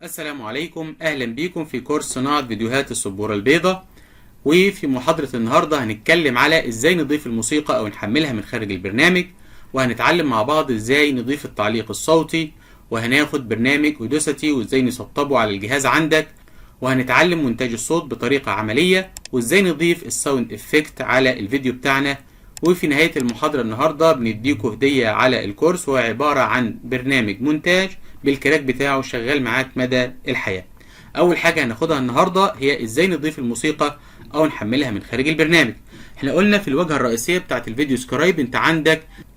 السلام عليكم، اهلا بيكم في كورس صناعة فيديوهات السبورة البيضاء. وفي محاضرة النهاردة هنتكلم على ازاي نضيف الموسيقى او نحملها من خارج البرنامج، وهنتعلم مع بعض ازاي نضيف التعليق الصوتي، وهناخد برنامج اوداسيتي وازاي نسطبه على الجهاز عندك، وهنتعلم مونتاج الصوت بطريقة عملية، وازاي نضيف الساوند افكت على الفيديو بتاعنا. وفي نهاية المحاضرة النهاردة بنديكوا هدية على الكورس، وهو عبارة عن برنامج مونتاج بالكراك بتاعه شغال معاك مدى الحياة. أول حاجة هناخدها النهاردة هي إزاي نضيف الموسيقى أو نحملها من خارج البرنامج. احنا قلنا في الواجهة الرئيسية بتاعت الفيديو سكرايب أنت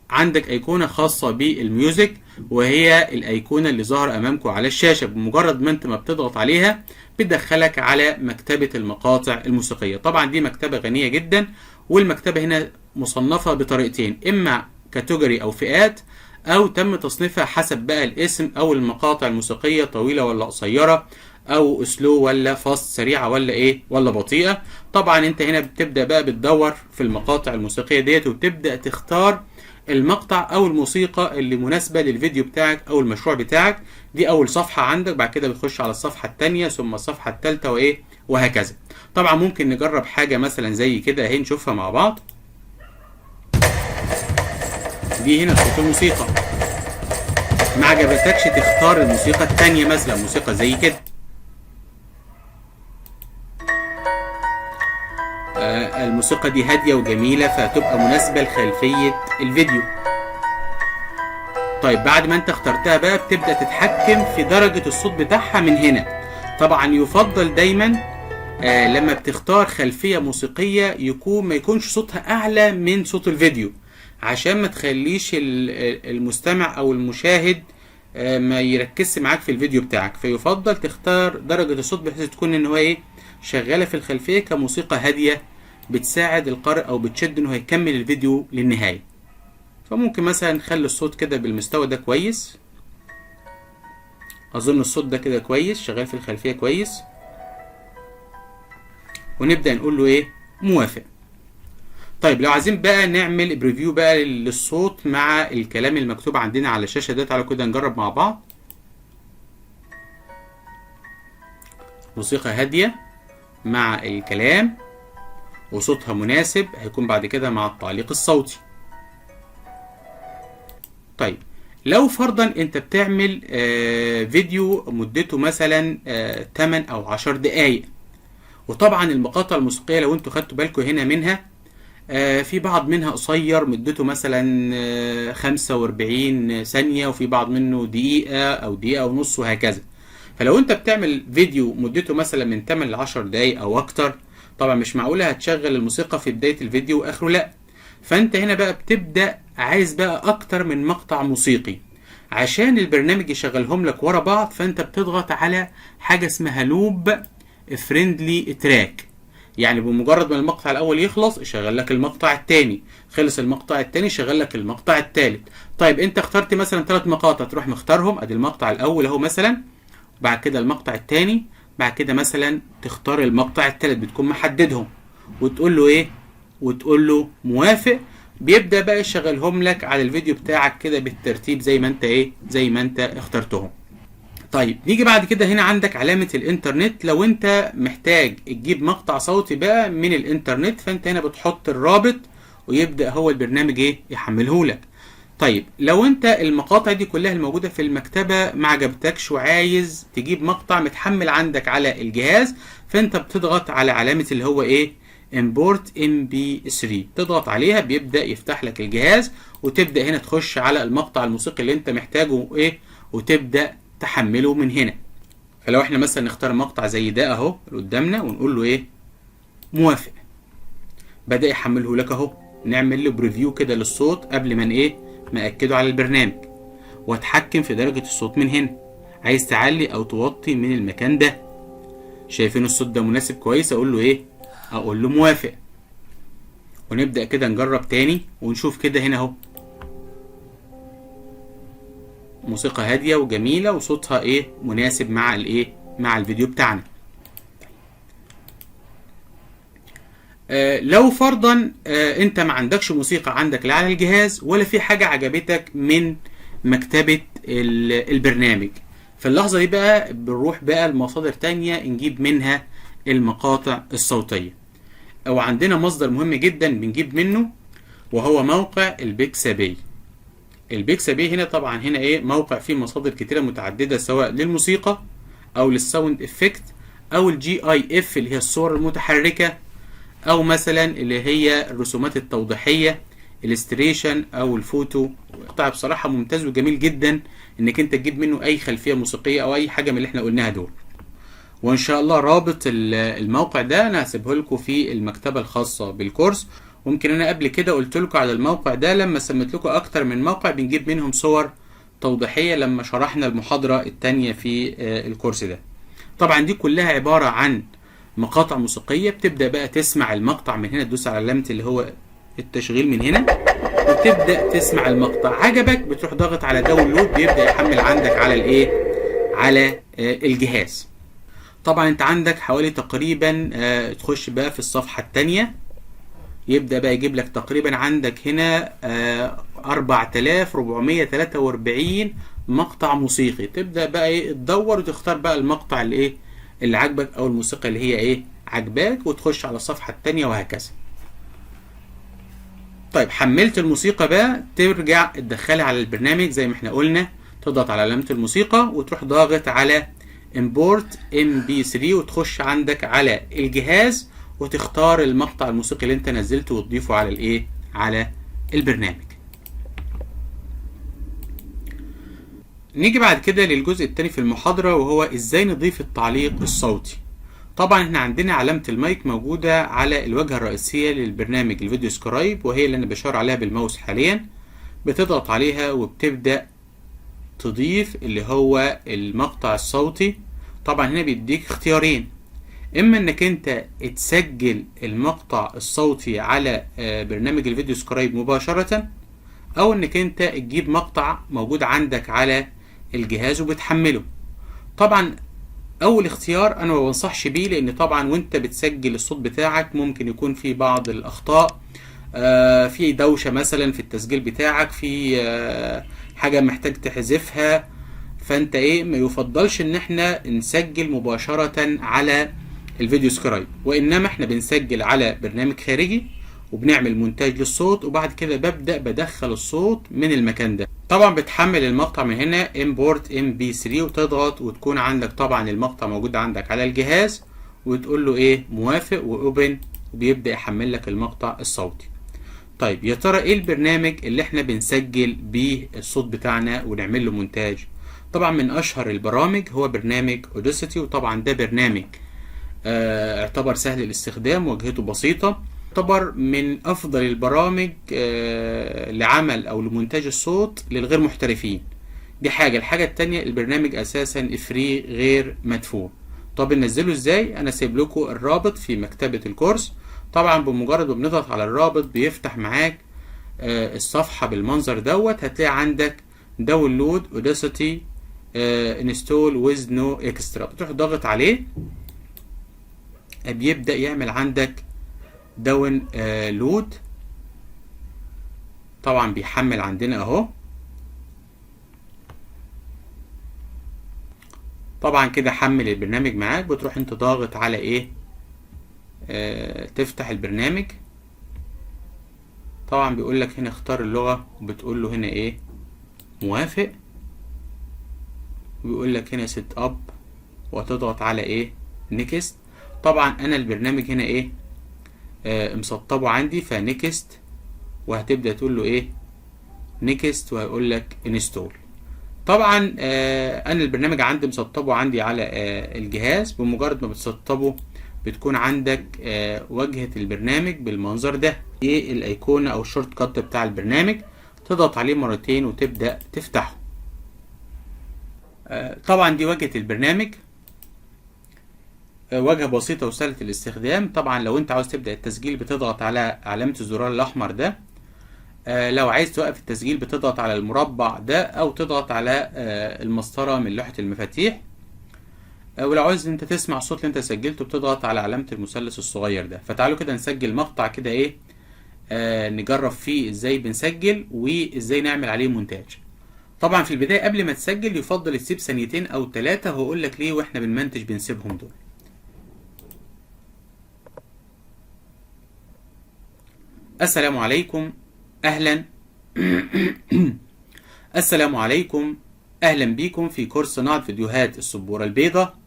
عندك أيقونة خاصة بالميوزك، وهي الأيقونة اللي ظاهرة أمامكم على الشاشة. بمجرد ما أنت بتضغط عليها بتدخلك على مكتبة المقاطع الموسيقية. طبعا دي مكتبة غنية جدا، والمكتبة هنا مصنفة بطريقتين، إما كاتيجوري أو فئات، أو تم تصنيفها حسب بقى الاسم أو المقاطع الموسيقية طويلة ولا قصيرة، أو سلو ولا فاست سريعة ولا إيه ولا بطيئة. طبعا أنت هنا بتبدأ بقى بتدور في المقاطع الموسيقية ديت، وبتبدأ تختار المقطع أو الموسيقى اللي مناسبة للفيديو بتاعك أو المشروع بتاعك. دي أول صفحة عندك، بعد كده بتخش على الصفحة التانية ثم الصفحة التالتة وإيه وهكذا. طبعا ممكن نجرب حاجة مثلا زي كده أهي نشوفها مع بعض. دي هنا صوت الموسيقى، ما عجبتكش تختار الموسيقى التانية، مثلا موسيقى زي كده. الموسيقى دي هادية وجميلة فتبقى مناسبة لخلفية الفيديو. طيب بعد ما انت اخترتها بقى بتبدأ تتحكم في درجة الصوت بتاعها من هنا. طبعا يفضل دايما لما بتختار خلفية موسيقية ما يكونش صوتها أعلى من صوت الفيديو، عشان ما تخليش المستمع او المشاهد ما يركزش معاك في الفيديو بتاعك. فيفضل تختار درجة الصوت بحيث تكون ان هو شغالة في الخلفية كموسيقى هادية بتساعد القارئ او بتشد انه يكمل الفيديو للنهاية. فممكن مثلا نخلي الصوت كده بالمستوى ده كويس. اظن الصوت ده كده كويس شغال في الخلفية كويس، ونبدأ نقول له موافق. طيب لو عايزين بقى نعمل بريفيو بقى للصوت مع الكلام المكتوب عندنا على الشاشة ده، تعالوا كده نجرب مع بعض. موسيقى هادية مع الكلام وصوتها مناسب، هيكون بعد كده مع التعليق الصوتي. طيب لو فرضا انت بتعمل فيديو مدته مثلا 8 او 10 دقايق، وطبعا المقاطع الموسيقية لو انتوا خدتوا بالكم هنا منها في بعض منها قصير مدته مثلا 45 ثانية، وفي بعض منه دقيقة أو دقيقة ونص وهكذا. فلو أنت بتعمل فيديو مدته مثلا من 8 ل 10 دقايق أو أكتر، طبعا مش معقولة هتشغل الموسيقى في بداية الفيديو وآخره لأ. فأنت هنا بقى بتبدأ عايز بقى أكتر من مقطع موسيقي عشان البرنامج يشغلهم لك ورا بعض. فأنت بتضغط على حاجة اسمها لوب فريندلي تراك، يعني بمجرد ما المقطع الاول يخلص يشغل لك المقطع الثاني، خلص المقطع الثاني يشغل لك المقطع الثالث. طيب انت اخترت مثلا 3 مقاطع، تروح مختارهم، ادي المقطع الاول اهو مثلا، بعد كده المقطع الثاني، بعد كده مثلا تختار المقطع الثالث، بتكون محددهم وتقول له وتقول له موافق. بيبدأ بقى يشغلهم لك على الفيديو بتاعك كده بالترتيب زي ما انت زي ما انت اخترتهم. طيب نيجي بعد كده هنا عندك علامة الانترنت. لو انت محتاج تجيب مقطع صوتي بقى من الانترنت، فانت هنا بتحط الرابط ويبدأ هو البرنامج يحمله لك. طيب لو انت المقاطع دي كلها الموجودة في المكتبة ما عجبتكش وعايز تجيب مقطع متحمل عندك على الجهاز، فانت بتضغط على علامة اللي هو import mp3، تضغط عليها بيبدأ يفتح لك الجهاز، وتبدأ هنا تخش على المقطع الموسيقي اللي انت محتاجه وتبدأ تحمله من هنا. فلو احنا مثلا نختار مقطع زي ده اهو قدامنا ونقول له موافق، بدأ يحمله لك اهو. نعمل له بريفيو كده للصوت قبل ما ما اكده على البرنامج، واتحكم في درجة الصوت من هنا. عايز تعلي او توطي من المكان ده. شايفين الصوت ده مناسب كويس، اقول له اقول له موافق. ونبدأ كده نجرب تاني ونشوف كده هنا اهو موسيقى هادية وجميلة وصوتها مناسب مع مع الفيديو بتاعنا. لو فرضا انت ما عندكش موسيقى عندك لا على الجهاز ولا في حاجة عجبتك من مكتبة البرنامج، في اللحظة دي بقى بنروح بقى لمصادر تانية نجيب منها المقاطع الصوتية، او عندنا مصدر مهم جدا بنجيب منه وهو موقع البيكسابي. البيكسابي هنا طبعا هنا ايه موقع فيه مصادر كتيرة متعددة سواء للموسيقى او للساوند افكت او الجي اي اف اللي هي الصور المتحركة، او مثلا اللي هي الرسومات التوضيحية الاستريشن او الفوتو. مقطع بصراحة ممتاز وجميل جدا انك انت تجيب منه اي خلفية موسيقية او اي حاجة من اللي احنا قلناها دول. وان شاء الله رابط الموقع ده انا هسيبه لكم في المكتبة الخاصة بالكورس. وممكن انا قبل كده قلت لكم على الموقع ده لما سميت لكم اكتر من موقع بنجيب منهم صور توضيحية لما شرحنا المحاضرة التانية في الكورس ده. طبعا دي كلها عبارة عن مقاطع موسيقية. بتبدأ بقى تسمع المقطع من هنا، تدوس على علامة اللي هو التشغيل من هنا وتبدأ تسمع المقطع. عجبك بتروح ضاغط على داونلود، بيبدأ يحمل عندك على الايه على الجهاز. طبعا انت عندك حوالي تقريبا تخش بقى في الصفحة التانية، يبدأ بقى يجيب لك تقريبا عندك هنا 4443 مقطع موسيقي. تبدأ بقى ايه تدور وتختار بقى المقطع اللي ايه اللي عجبك او الموسيقى اللي هي ايه عجباك وتخش على الصفحة التانية وهكذا. طيب حملت الموسيقى بقى، ترجع تدخلها على البرنامج زي ما احنا قلنا، تضغط على علامة الموسيقى وتروح ضاغط على import mp3 وتخش عندك على الجهاز وتختار المقطع الموسيقي اللي انت نزلته وتضيفه على الايه على البرنامج. نيجي بعد كده للجزء الثاني في المحاضرة وهو ازاي نضيف التعليق الصوتي. طبعا احنا عندنا علامة المايك موجودة على الواجهة الرئيسية للبرنامج الفيديو سكرايب، وهي اللي انا بشار عليها بالماوس حاليا. بتضغط عليها وبتبدأ تضيف اللي هو المقطع الصوتي. طبعا هنا بيديك اختيارين، اما انك انت تسجل المقطع الصوتي على برنامج الفيديو سكرايب مباشرة، او انك انت تجيب مقطع موجود عندك على الجهاز وبتحمله. طبعا اول اختيار انا ما بنصحش بيه، لان طبعا وانت بتسجل الصوت بتاعك ممكن يكون في بعض الاخطاء، في دوشة مثلا في التسجيل بتاعك، في حاجة محتاج تحذفها. فانت ايه ما يفضلش ان احنا نسجل مباشرة على الفيديو سكرايب، وانما احنا بنسجل على برنامج خارجي وبنعمل مونتاج للصوت، وبعد كده ببدأ بدخل الصوت من المكان ده. طبعا بتحمل المقطع من هنا import mp3 وتضغط وتكون عندك طبعا المقطع موجود عندك على الجهاز، وتقول له ايه موافق واوبن، وبيبدأ يحمل لك المقطع الصوتي. طيب يا ترى ايه البرنامج اللي احنا بنسجل بيه الصوت بتاعنا ونعمل له مونتاج؟ طبعا من اشهر البرامج هو برنامج اوداسيتي، وطبعا ده برنامج اعتبر سهل الاستخدام، واجهته بسيطة، يعتبر من افضل البرامج لعمل او لمونتاج الصوت للغير محترفين. دي حاجة. الحاجة التانية البرنامج اساسا فري غير مدفوع. طب ننزله ازاي؟ انا سيب لكم الرابط في مكتبة الكورس. طبعا بمجرد ما بنضغط على الرابط بيفتح معاك الصفحة بالمنظر دوت. هتلاقي عندك داونلود اوداسيتي انستول ويز نو اكسترا، بتروح ضغط عليه بيبدأ يعمل عندك داون لود. طبعا بيحمل عندنا اهو. طبعا كده حمل البرنامج معاك، بتروح انت ضاغط على ايه تفتح البرنامج. طبعا بيقول لك هنا اختار اللغة، وبتقول له هنا ايه موافق، وبيقول لك هنا سيت اب، وتضغط على ايه نيكست. طبعا انا البرنامج هنا ايه مسطبه عندي فنيكست، وهتبدأ تقول له ايه نيكست، وهيقول لك انستول. طبعا انا البرنامج عندي مسطبه عندي على الجهاز. بمجرد ما بتسطبه بتكون عندك واجهة البرنامج بالمنظر ده، ايه الايقونة او الشورت كات بتاع البرنامج، تضغط عليه مرتين وتبدأ تفتحه. طبعا دي واجهة البرنامج، واجهة بسيطة وسهلة الاستخدام. طبعا لو انت عاوز تبدأ التسجيل بتضغط على علامة الزرار الاحمر ده. لو عايز توقف التسجيل بتضغط على المربع ده، او تضغط على المسطرة من لوحة المفاتيح. ولو عايز انت تسمع الصوت اللي انت سجلته بتضغط على علامة المثلث الصغير ده. فتعالوا كده نسجل مقطع كده نجرب فيه ازاي بنسجل وازاي نعمل عليه مونتاج. طبعا في البداية قبل ما تسجل يفضل تسيب ثانيتين او 3، وهقول لك ليه واحنا بنمنتج بنسيبهم دول. السلام عليكم، اهلا. السلام عليكم، اهلا بيكم في كورس صناعة فيديوهات السبورة البيضاء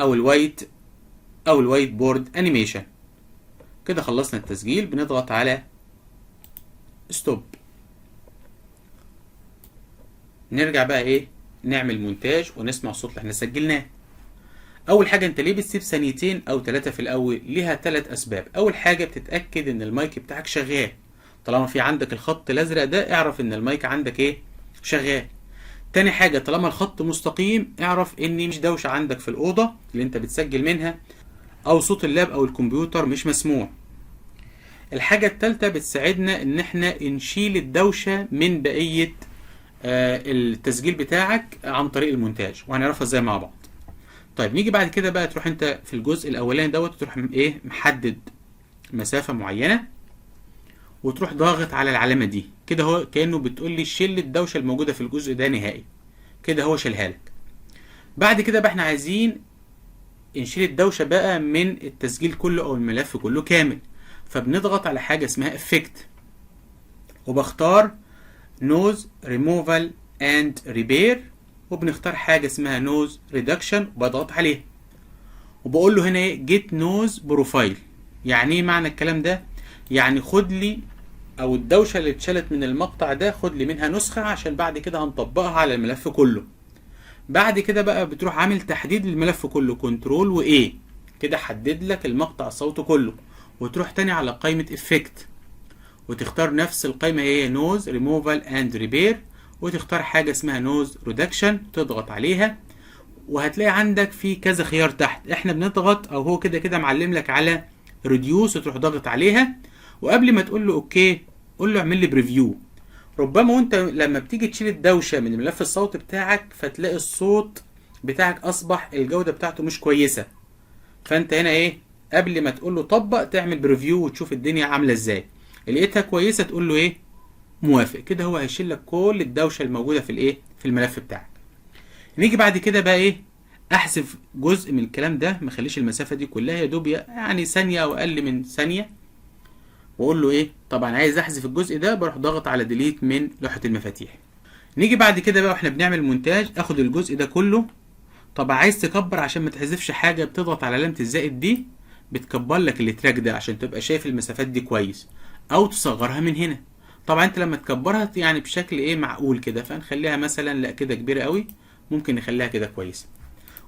او الوايت بورد انيميشن. كده خلصنا التسجيل، بنضغط على ستوب. نرجع بقى ايه نعمل مونتاج ونسمع الصوت اللي احنا سجلناه. اول حاجه، انت ليه بتسيب ثانيتين او 3 في الاول؟ ليها 3 اسباب. اول حاجه بتتاكد ان المايك بتاعك شغال. طالما في عندك الخط الازرق ده اعرف ان المايك عندك ايه شغال. تاني حاجه، طالما الخط مستقيم اعرف ان مش دوشه عندك في الاوضه اللي انت بتسجل منها، او صوت اللاب او الكمبيوتر مش مسموع. الحاجه الثالثه بتساعدنا ان احنا نشيل الدوشه من بقيه التسجيل بتاعك عن طريق المونتاج، وهنعرفها ازاي مع بعض. طيب نيجي بعد كده بقى تروح انت في الجزء الاولاني دوت، تروح ايه محدد مسافه معينه وتروح ضاغط على العلامه دي كده، هو كانه بتقول لي شيل الدوشه الموجوده في الجزء ده نهائي. كده هو شيلها لك. بعد كده بقى احنا عايزين نشيل الدوشه بقى من التسجيل كله او الملف كله كامل، فبنضغط على حاجه اسمها افكت، وبختار نوز ريموفال اند ريبير، وبنختار حاجه اسمها نوز ريدكشن وبضغط عليها، وبقول له هنا ايه جيت نوز بروفايل. يعني ايه معنى الكلام ده؟ يعني خد لي او الدوشه اللي اتشالت من المقطع ده خد لي منها نسخه عشان بعد كده هنطبقها على الملف كله. بعد كده بقى بتروح عامل تحديد للملف كله، كنترول وايه كده حدد لك المقطع الصوتي كله، وتروح تاني على قائمه افكت وتختار نفس القائمه هي نوز ريموفال اند ريبير، وتختار حاجه اسمها نوز ريدكشن تضغط عليها، وهتلاقي عندك في كذا خيار تحت. احنا بنضغط او هو كده كده معلم لك على ريديوس وتروح ضاغط عليها، وقبل ما تقول له اوكي قول له اعمل لي بريفيو. ربما وانت لما بتيجي تشيل الدوشه من الملف الصوتي بتاعك فتلاقي الصوت بتاعك اصبح الجوده بتاعته مش كويسه، فانت هنا ايه قبل ما تقول له طبق تعمل بريفيو وتشوف الدنيا عامله ازاي. لقيتها كويسه تقول له ايه موافق. كده هو هيشيل لك كل الدوشه الموجوده في الايه في الملف بتاعك. نيجي بعد كده بقى ايه احذف جزء من الكلام ده، ما اخليش المسافه دي كلها، يا دوب يعني ثانيه او اقل من ثانيه، واقول له ايه طبعا عايز احذف الجزء ده، بروح ضاغط على ديليت من لوحه المفاتيح. نيجي بعد كده بقى واحنا بنعمل مونتاج اخد الجزء ده كله. طبعا عايز تكبر عشان ما تحذفش حاجه، بتضغط على علامه الزائد دي بتكبر لك التراك ده عشان تبقى شايف المسافات دي كويس، او تصغرها من هنا. طبعا انت لما تكبرها يعني بشكل ايه معقول كده، فنخليها مثلا لا كده كبيره قوي، ممكن نخليها كده كويسه.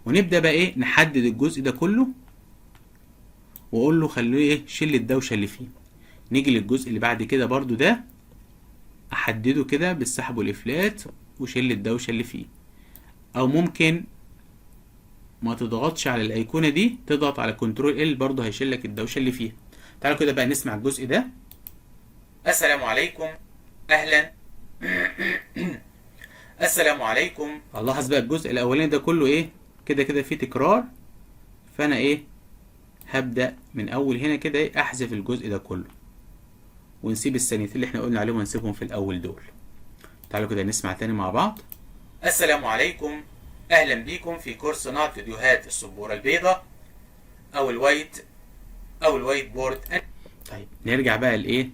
ونبدا بقى ايه نحدد الجزء ده كله، واقول له خليه ايه شيل الدوشه اللي فيه. نيجي للجزء اللي بعد كده برضو ده احدده كده بالسحب والافلات وشيل الدوشه اللي فيه، او ممكن ما تضغطش على الايقونه دي، تضغط على كنترول ال برضو هيشيل لك الدوشه اللي فيها. تعالوا كده بقى نسمع الجزء ده. السلام عليكم، اهلا. السلام عليكم. لاحظ بقى الجزء الاولاني ده كله ايه كده كده فيه تكرار، فانا ايه هبدا من اول هنا كده ايه احذف الجزء ده كله، ونسيب الثانيتين اللي احنا قلنا عليهم ونسيبهم في الاول دول. تعالوا كده نسمع تاني مع بعض. السلام عليكم، اهلا بيكم في كورس صناعة فيديوهات السبورة البيضاء او الوايت بورد. طيب نرجع بقى لايه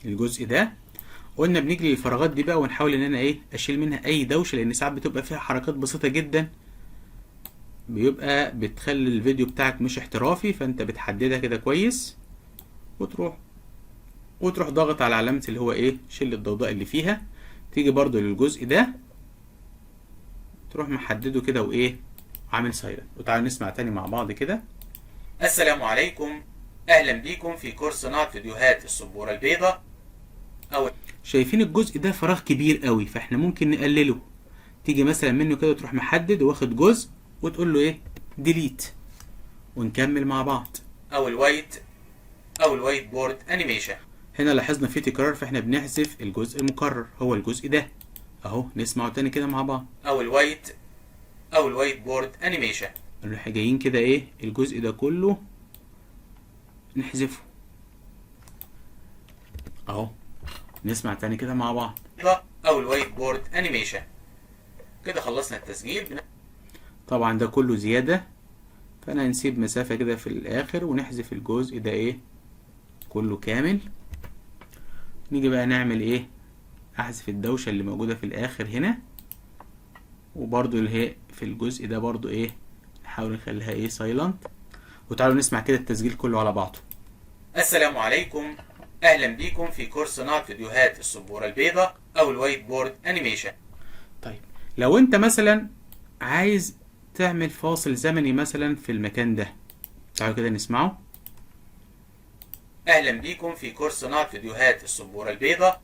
الجزء ده. قلنا بنيجي للفراغات دي بقى ونحاول ان انا ايه اشيل منها اي دوشه، لان ساعات بتبقى فيها حركات بسيطه جدا بيبقى بتخلي الفيديو بتاعك مش احترافي، فانت بتحددها كده كويس وتروح ضاغط على علامه اللي هو ايه شيل الضوضاء اللي فيها. تيجي برضو للجزء ده تروح محدده كده وايه عامل سايلنت. وتعالوا نسمع تاني مع بعض كده. السلام عليكم، اهلا بيكم في كورس صناعة فيديوهات السبورة البيضاء. شايفين الجزء ده فراغ كبير قوي، فاحنا ممكن نقلله. تيجي مثلا منه كده تروح محدد واخد جزء وتقول له ايه ديليت، ونكمل مع بعض. او الوايت بورد انيميشن. هنا لاحظنا فيه تكرار، فاحنا بنحذف الجزء المكرر هو الجزء ده اهو. نسمعه تاني كده مع بعض. او الوايت بورد انيميشن. نروح جايين كده ايه الجزء ده كله نحذفه اهو. نسمع تاني كده مع بعض. او الوايت بورد انيميشن. كده خلصنا التسجيل. طبعا ده كله زيادة، فانا هنسيب مسافة كده في الاخر ونحذف الجزء ده ايه كله كامل. نيجي بقى نعمل ايه، احذف الدوشة اللي موجودة في الاخر هنا، وبرضو اللي هي في الجزء ده برضو ايه نحاول نخليها ايه سايلنت. وتعالوا نسمع كده التسجيل كله على بعضه. السلام عليكم، اهلا بيكم في كورس صناعة فيديوهات السبورة البيضاء او الوايت بورد انيميشن. طيب لو انت مثلا عايز تعمل فاصل زمني مثلا في المكان ده، تعالوا كده نسمعه. اهلا بيكم في كورس صناعة فيديوهات السبورة البيضاء.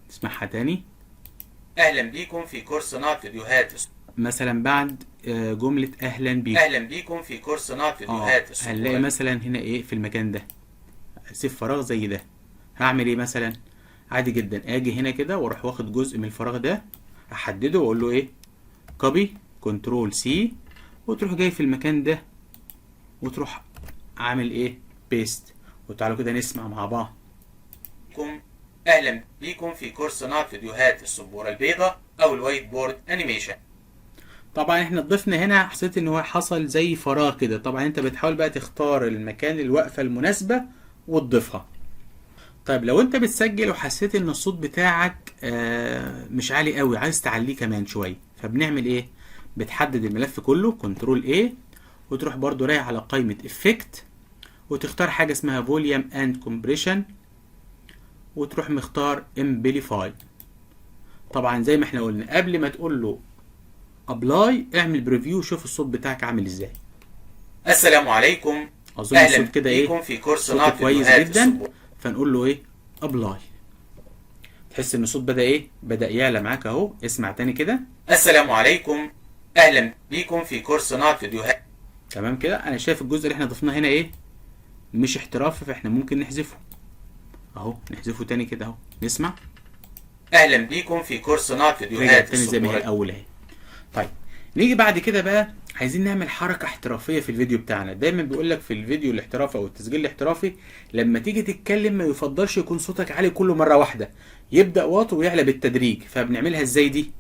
نسمعها تاني. اهلا بيكم في كورس صناعة فيديوهات مثلا بعد جملة اهلا بيكم. اهلا بيكم في كورس صناعة فيديوهات السبورة. هنلاقي مثلا هنا ايه في المكان ده اسيب فراغ زي ده. هعمل ايه مثلا؟ عادي جدا اجي هنا كده واروح واخد جزء من الفراغ ده، احدده واقول له ايه كوبي كنترول سي، وتروح جاي في المكان ده وتروح عامل ايه بيست. وتعالوا كده نسمع مع بعض. اهلا بيكم في كورس صناعة فيديوهات السبورة البيضاء او الوايت بورد انيميشن. طبعا احنا ضفنا هنا، حسيت ان هو حصل زي فراغ كده. طبعا انت بتحاول بقى تختار المكان الوقفة المناسبة وتضيفها. طيب لو انت بتسجل وحسيت ان الصوت بتاعك مش عالي قوي، عايز تعليه كمان شوية، فبنعمل ايه؟ بتحدد الملف كله كنترول A، وتروح برضو رايح على قائمة افكت، وتختار حاجة اسمها فوليوم اند كومبريشن، وتروح مختار امبليفاي. طبعا زي ما احنا قلنا قبل ما تقول له ابلاي اعمل بريفيو، شوف الصوت بتاعك عامل ازاي. السلام عليكم، اظن الصوت كده ايه في كورس صناعة كويس جدا. فنقول له ايه ابلاي. تحس ان الصوت بدأ يعلى معاك اهو. اسمع تاني كده. السلام عليكم، اهلا بيكم في كورس صناعة فيديوهات. تمام كده. انا شايف الجزء اللي احنا ضفناه هنا ايه مش احترافي، فاحنا ممكن نحذفه اهو. نحذفه تاني كده اهو. نسمع. اهلا بيكم في كورس صناعة فيديوهات تاني زي ما هي الاول اهي. طيب نيجي بعد كده بقى عايزين نعمل حركة احترافية في الفيديو بتاعنا. دايما بيقول لك في الفيديو الاحترافي او التسجيل الاحترافي لما تيجي تتكلم ما يفضلش يكون صوتك عالي كله مرة واحدة، يبدأ واطي ويعلى بالتدريج. فبنعملها ازاي دي؟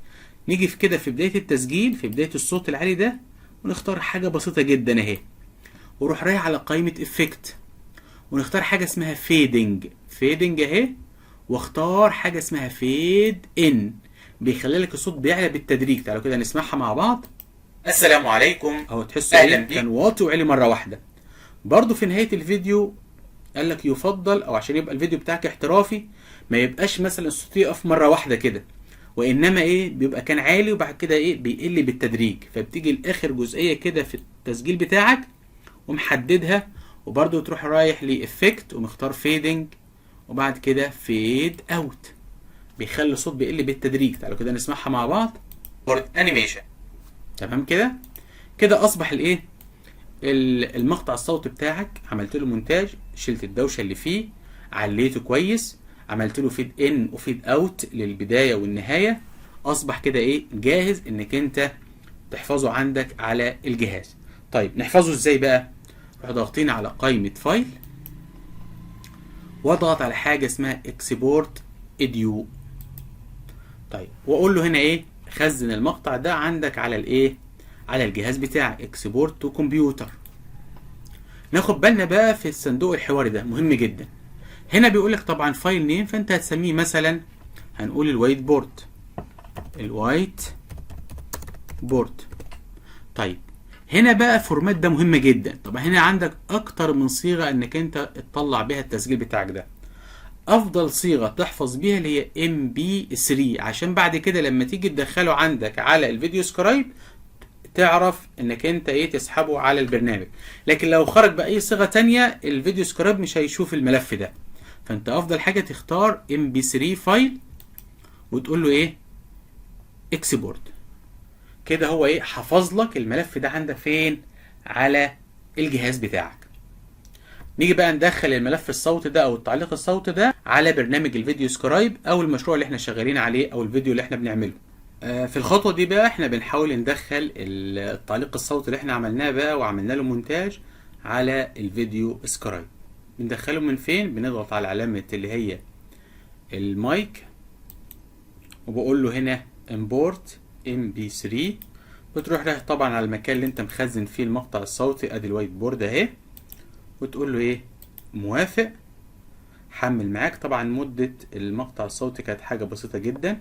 نيجي في كده في بداية التسجيل، في بداية الصوت العالي ده، ونختار حاجة بسيطة جدا اهي، وروح رايح على قائمة افكت، ونختار حاجة اسمها فيدنج اهي، واختار حاجة اسمها فيد ان، بيخلي لك الصوت بيعلى بالتدريج. تعالوا كده نسمعها مع بعض. السلام عليكم، اهو تحسوا ايه كان واطي وعلي مرة واحدة. برضو في نهاية الفيديو قال لك يفضل، او عشان يبقى الفيديو بتاعك احترافي، ما يبقاش مثلا الصوت يقف مرة واحدة كده، وانما ايه بيبقى كان عالي وبعد كده ايه بيقل بالتدريج. فبتيجي لاخر جزئية كده في التسجيل بتاعك ومحددها، وبرضو تروح رايح لإفكت ومختار فيدنج، وبعد كده فيد اوت، بيخلي الصوت بيقل بالتدريج. تعالوا كده نسمعها مع بعض. بورد انيميشن. تمام كده. كده اصبح الايه المقطع الصوتي بتاعك عملت له مونتاج، شلت الدوشه اللي فيه، عليته كويس، عملت له فيد ان وفيد اوت للبدايه والنهايه. اصبح كده ايه جاهز انك انت تحفظه عندك على الجهاز. طيب نحفظه ازاي بقى؟ روح ضاغطين على قائمه فايل، واضغط على حاجه اسمها اكسبورت اديو. طيب واقول له هنا ايه خزن المقطع ده عندك على الايه على الجهاز بتاعك، اكسبورت تو كمبيوتر. ناخد بالنا بقى في الصندوق الحواري ده مهم جدا. هنا بيقول لك طبعا فايل نيم، فانت هتسميه مثلا هنقول الوايت بورد. طيب هنا بقى فورمات ده مهم جدا. طبعا هنا عندك اكتر من صيغه انك انت تطلع بيها التسجيل بتاعك ده. افضل صيغه تحفظ بيها اللي هي MP3، عشان بعد كده لما تيجي تدخله عندك على الفيديو سكرايب تعرف انك انت ايه تسحبه على البرنامج. لكن لو خرج باي صيغه تانية الفيديو سكرايب مش هيشوف الملف ده. فانت افضل حاجه تختار MP3 فايل وتقول له ايه اكسبورت. كده هو ايه حفظ لك الملف ده عندك فين على الجهاز بتاعك. نيجي بقى ندخل الملف الصوتي ده او التعليق الصوتي ده على برنامج الفيديو سكرايب او المشروع اللي احنا شغالين عليه او الفيديو اللي احنا بنعمله. في الخطوة دي بقى احنا بنحاول ندخل التعليق الصوتي اللي احنا عملناه بقى وعملنا له مونتاج على الفيديو سكرايب. بندخله من فين؟ بنضغط على علامة اللي هي المايك وبقول له هنا import mp3. بتروح رايح طبعا على المكان اللي انت مخزن فيه المقطع الصوتي، ادي الوايت بورد اهي، وتقول له ايه موافق. حمل معاك. طبعا مدة المقطع الصوتي كانت حاجة بسيطة جدا.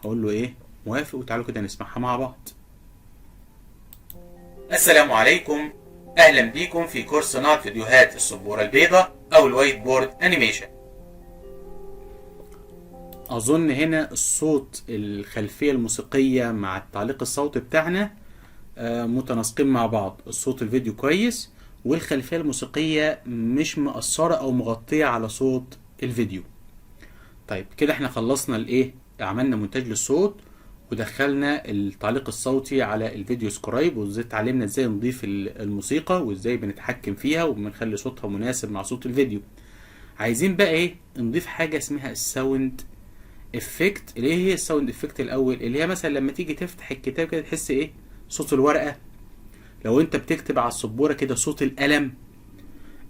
هقول له ايه موافق، وتعالوا كده نسمعها مع بعض. السلام عليكم، اهلا بيكم في كورس صناعة فيديوهات السبورة البيضاء او الوايت بورد انيميشن. اظن هنا الصوت الخلفية الموسيقية مع التعليق الصوتي بتاعنا متناسقين مع بعض. الصوت الفيديو كويس والخلفية الموسيقية مش مقصرة او مغطية على صوت الفيديو. طيب كده احنا خلصنا الايه، عملنا مونتاج للصوت ودخلنا التعليق الصوتي على الفيديو سكرايب، وازاي اتعلمنا ازاي نضيف الموسيقى وازاي بنتحكم فيها وبنخلي صوتها مناسب مع صوت الفيديو. عايزين بقى ايه، نضيف حاجة اسمها الساوند افكت. اللي هي الساوند افكت الاول، اللي هي مثلا لما تيجي تفتح الكتاب كده تحس ايه صوت الورقة، لو انت بتكتب على السبورة كده صوت القلم،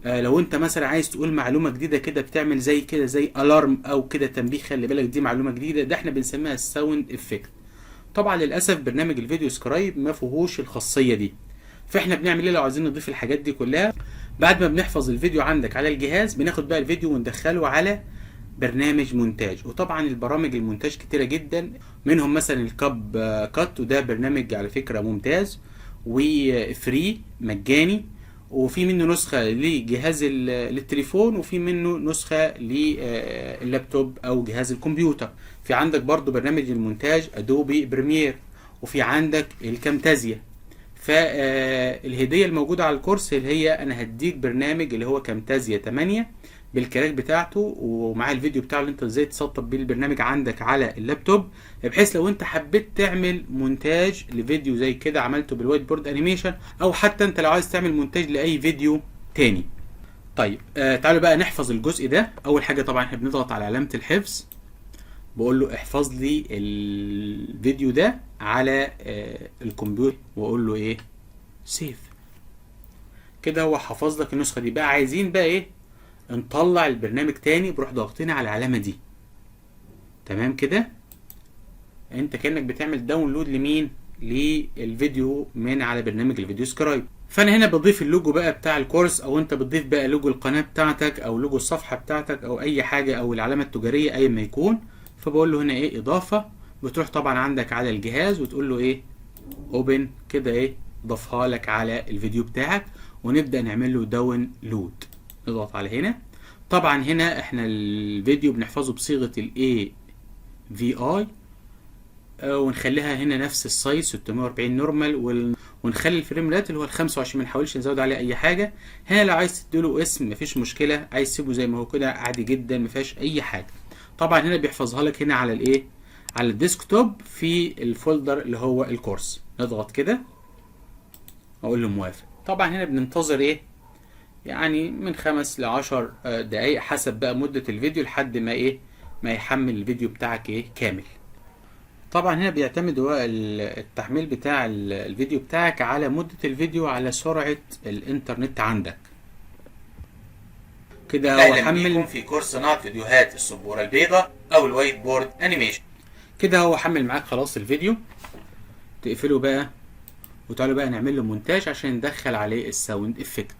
لو انت مثلا عايز تقول معلومة جديدة كده بتعمل زي كده زي الارم او كده تنبيه، خلي بالك دي معلومة جديدة، ده احنا بنسميها الساوند افكت. طبعا للاسف برنامج الفيديو سكرايب ما فيهوش الخاصية دي. فاحنا بنعمل ايه لو عايزين نضيف الحاجات دي كلها؟ بعد ما بنحفظ الفيديو عندك على الجهاز، بناخد بقى الفيديو وندخله على برنامج مونتاج. وطبعا البرامج المونتاج كتيرة جدا، منهم مثلا الكاب كات، وده برنامج على فكرة ممتاز وفري مجاني، وفي منه نسخة لجهاز للتليفون، وفي منه نسخة لللابتوب او جهاز الكمبيوتر. في عندك برضو برنامج المونتاج ادوبي بريمير، وفي عندك الكامتازيا. فالهدية الموجودة على الكورس اللي هي انا هديك برنامج اللي هو كامتازيا 8 بالكراك بتاعته ومعاه الفيديو بتاعه اللي انت ازاي تسطب بيه البرنامج عندك على اللابتوب، بحيث لو انت حبيت تعمل مونتاج لفيديو زي كده عملته بالوايت بورد انيميشن، او حتى انت لو عايز تعمل مونتاج لاي فيديو تاني. طيب تعالوا بقى نحفظ الجزء ده. اول حاجة طبعا احنا بنضغط على علامة الحفظ، بقول له احفظ لي الفيديو ده على الكمبيوتر، واقول له ايه سيف. كده هو حفظ لك النسخة دي. بقى عايزين بقى ايه، نطلع البرنامج تاني، بروح ضاغطين على العلامة دي. تمام كده، انت كأنك بتعمل داونلود لمين، للفيديو من على برنامج الفيديو سكرايب. فانا هنا بضيف اللوجو بقى بتاع الكورس، او انت بتضيف بقى لوجو القناة بتاعتك او لوجو الصفحة بتاعتك او اي حاجة، او العلامة التجارية اي ما يكون. فبقول له هنا ايه اضافة، بتروح طبعا عندك على الجهاز وتقول له ايه اوبن، كده ايه ضافها لك على الفيديو بتاعك، ونبدأ نعمل له داونلود. نضغط على هنا. طبعا هنا احنا الفيديو بنحفظه بصيغة ال AVI، ونخليها هنا نفس السايز 640 نورمال، ونخلي الفريم ريت اللي هو ال 25، ما نحاولش نزود عليه اي حاجة. هنا لو عايز تديله اسم مفيش مشكلة، عايز تسيبه زي ما هو كده عادي جدا مفيهاش اي حاجة. طبعا هنا بيحفظها لك هنا على الايه، على الديسكتوب في الفولدر اللي هو الكورس. نضغط كده اقول له موافق. طبعا هنا بننتظر ايه، يعني من 5 ل10 دقايق حسب بقى مدة الفيديو، لحد ما ايه ما يحمل الفيديو بتاعك ايه كامل. طبعا هنا بيعتمد هو التحميل بتاع الفيديو بتاعك على مدة الفيديو، على سرعة الانترنت عندك. كده هو حمل. بكم في كورس صناعة فيديوهات السبورة البيضاء او الوايت بورد انيميشن. كده هو حمل معاك خلاص الفيديو. تقفله بقى وتعالوا بقى نعمل له مونتاج عشان ندخل عليه الساوند افكت.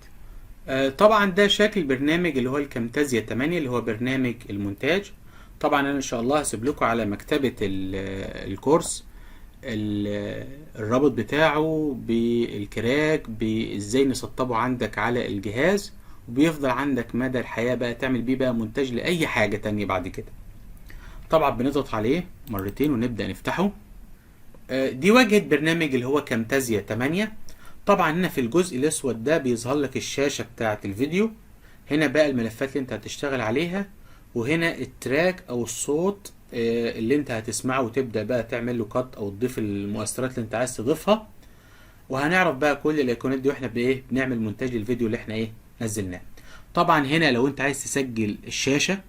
طبعا ده شكل برنامج اللي هو الكامتازيا 8 اللي هو برنامج المونتاج. طبعا انا ان شاء الله هسيب لكم على مكتبة الكورس الرابط بتاعه بالكراك بازاي نسطبه عندك على الجهاز، وبيفضل عندك مدى الحياة بقى تعمل بيه بقى مونتاج لأي حاجة تانية بعد كده. طبعا بنضغط عليه مرتين ونبدأ نفتحه. دي واجهة برنامج اللي هو كامتازيا 8. طبعا هنا في الجزء الأسود ده بيظهر لك الشاشة بتاعة الفيديو، هنا بقى الملفات اللي انت هتشتغل عليها، وهنا التراك أو الصوت اللي انت هتسمعه، وتبدأ بقى تعمل له كات أو تضيف المؤثرات اللي انت عايز تضيفها. وهنعرف بقى كل الايقونات دي واحنا بايه بنعمل مونتاج للفيديو اللي احنا ايه نزلناه. طبعا هنا لو انت عايز تسجل الشاشة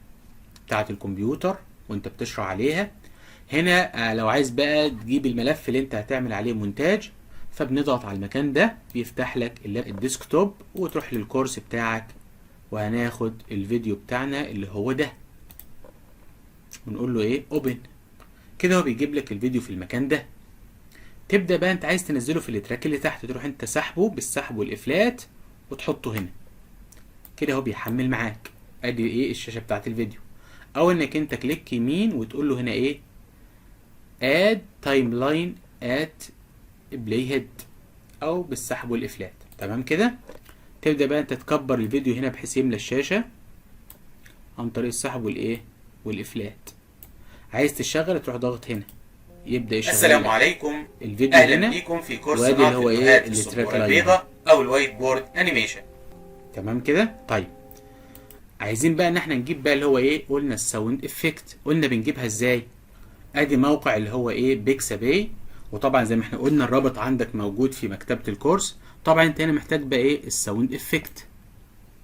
بتاعة الكمبيوتر وانت بتشرح عليها، هنا لو عايز بقى تجيب الملف اللي انت هتعمل عليه مونتاج، فبنضغط على المكان ده بيفتح لك الديسكتوب، وتروح للكورس بتاعك، وهناخد الفيديو بتاعنا اللي هو ده ونقول له ايه اوبن. كده هو بيجيب لك الفيديو في المكان ده. تبدا بقى انت عايز تنزله في التراك اللي تحت، تروح انت سحبه بالسحب والافلات وتحطه هنا كده، هو بيحمل معاك. ادي ايه الشاشه بتاعت الفيديو. او انك انت كليك يمين وتقول له هنا ايه اد تايم لاين ات بلاي هيد، او بالسحب والافلات. تمام كده. تبدا بقى انت تكبر الفيديو هنا بحيث يملى الشاشه عن طريق السحب والايه والافلات. عايز تشغل تروح ضاغط هنا يبدا يشغل. السلام عليكم، الفيديو اهلا هنا بيكم في كورس وادي صناعه اللي هو فيديوهات ايه السبوره التراك لاين. البيضاء او الوايت بورد انيميشن. تمام كده. طيب عايزين بقى ان احنا نجيب بقى اللي هو ايه، قلنا الساوند افكت، قلنا بنجيبها ازاي. ادي موقع اللي هو ايه بيكساباي، وطبعا زي ما احنا قلنا الرابط عندك موجود في مكتبة الكورس. طبعا انت هنا محتاج بقى ايه الساوند افكت،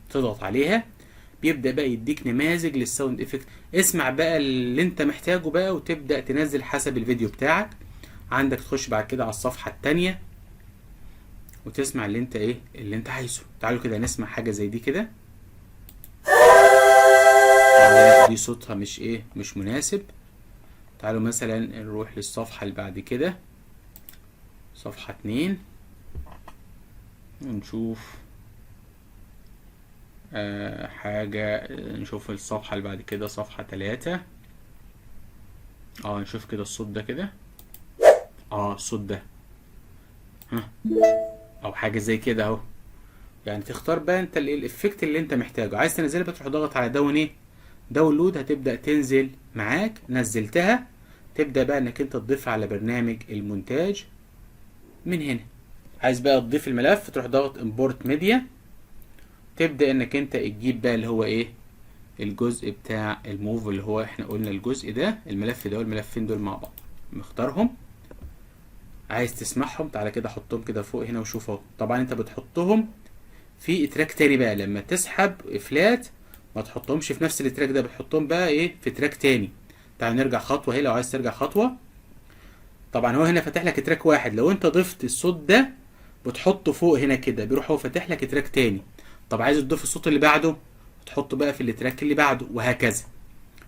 تضغط عليها بيبدأ بقى يديك نماذج للساوند افكت. اسمع بقى اللي انت محتاجه بقى وتبدأ تنزل حسب الفيديو بتاعك. عندك تخش بعد كده على الصفحة التانية وتسمع اللي انت ايه اللي انت عايزه. تعالوا كده نسمع حاجة زي دي كده. دي صوتها مش ايه مش مناسب. تعالوا مثلا نروح للصفحة اللي بعد كده، صفحة 2، ونشوف حاجة. نشوف الصفحة اللي بعد كده صفحة 3. نشوف كده الصوت ده كده. الصوت ده او حاجة زي كده اهو. يعني تختار بقى انت الافكت اللي انت محتاجه. عايز تنزلها بتروح ضغط على داونلود، هتبدأ تنزل معاك. نزلتها تبدأ بقى انك انت تضيفها على برنامج المونتاج من هنا. عايز بقى تضيف الملف تروح ضغط امبورت ميديا، تبدأ انك انت تجيب بقى اللي هو ايه الجزء بتاع الموف اللي هو احنا قلنا الجزء ده، الملف ده والملفين دول مع بعض مختارهم. عايز تسمعهم تعالى كده حطهم كده فوق هنا وشوف اهو. طبعا انت بتحطهم في تراك تاني بقى، لما تسحب افلات ما تحطهمش في نفس التراك ده، بتحطهم بقى ايه في تراك تاني. تعال نرجع خطوة هنا لو عايز ترجع خطوة. طبعا هو هنا فاتح لك تراك واحد، لو انت ضفت الصوت ده بتحطه فوق هنا كده بيروح هو فاتح لك تراك تاني. طب عايز تضيف الصوت اللي بعده تحطه بقى في التراك اللي بعده وهكذا.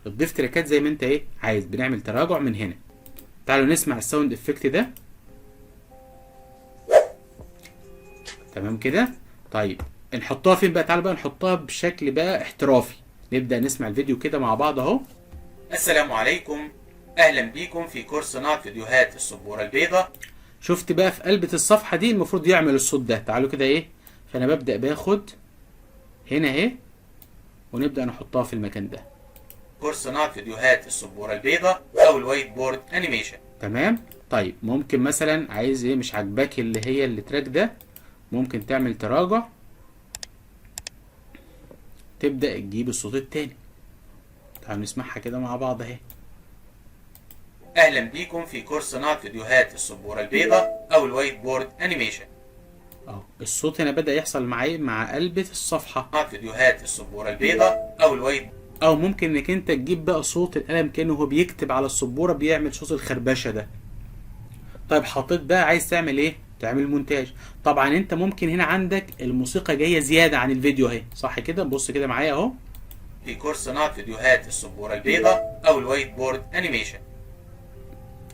تضيف تراكات زي ما انت ايه عايز. بنعمل تراجع من هنا. تعالوا نسمع الساوند افكت ده. تمام كده. طيب نحطها فين بقى؟ تعالوا بقى نحطها بشكل بقى احترافي. نبدأ نسمع الفيديو كده مع بعض اهو. السلام عليكم، اهلا بيكم في كورس صناعه فيديوهات السبوره البيضاء. شفت بقى في قلبة الصفحة دي المفروض يعمل الصوت ده. تعالوا كده ايه، فانا ببدأ باخد هنا اهي ونبدأ نحطها في المكان ده. كورس صناعه فيديوهات السبوره البيضاء او الوايت بورد انيميشن. تمام. طيب ممكن مثلا عايز ايه مش عاجباك اللي هي التراك ده، ممكن تعمل تراجع تبدأ تجيب الصوت التاني. تعالوا نسمعها كده مع بعض اهي. اهلا بيكم في كورس صناعه فيديوهات السبوره البيضاء او الوايت بورد انيميشن. الصوت هنا بدأ يحصل معايا مع قلبة الصفحة. فيديوهات السبوره البيضاء او الوايت. او ممكن انك انت تجيب بقى صوت القلم كأنه هو بيكتب على السبورة بيعمل صوت الخربشة ده. طيب حطيت بقى عايز تعمل ايه؟ تعمل مونتاج. طبعا انت ممكن هنا عندك الموسيقى جاية زيادة عن الفيديو اهي، صح كده؟ بص كده معايا اهو. في كورس صناعه فيديوهات السبوره البيضاء او الوايت بورد انيميشن.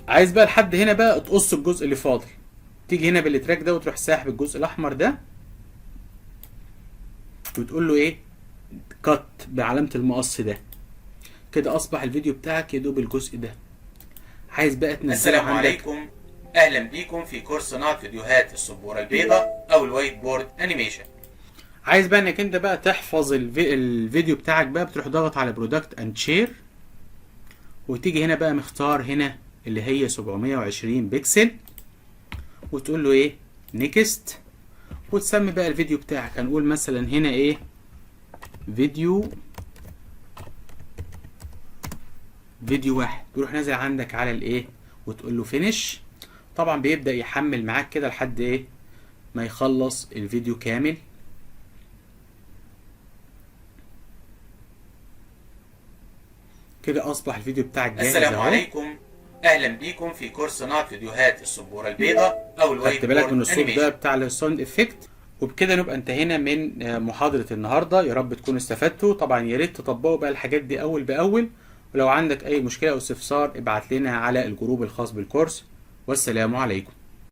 عايز بقى لحد هنا بقى تقص الجزء اللي فاضل، تيجي هنا بالتراك ده وتروح ساحب الجزء الاحمر ده وتقول له ايه كات بعلامة المقص ده. كده اصبح الفيديو بتاعك يدوب الجزء ده. عايز بقى تنزله السلام عندك. عليكم، اهلا بيكم في كورس صناعه فيديوهات السبوره البيضاء او الوايت بورد انيميشن. عايز بقى انك انت بقى تحفظ الفيديو بتاعك بقى، بتروح ضغط على برودكت اند شير وتيجي هنا بقى مختار هنا اللي هي 720 بكسل وتقول له ايه نيكست وتسمي بقى الفيديو بتاعك. هنقول مثلا هنا ايه فيديو واحد. تروح نازل عندك على الايه وتقول له فينيش. طبعا بيبدأ يحمل معاك كده لحد ايه ما يخلص الفيديو كامل. كده اصبح الفيديو بتاعك جاهز. السلام عليكم، اهلا بيكم في كورس صناعه فيديوهات السبوره البيضاء او الوايت بورد. خدت بالك من الصوت ده بتاع الساوند افكت. وبكده نبقى انتهينا من محاضرة النهاردة. يا رب تكونوا استفدتوا. طبعا يا ريت تطبقوا بقى الحاجات دي اول باول. ولو عندك اي مشكلة او استفسار ابعت لنا على الجروب الخاص بالكورس. والسلام عليكم.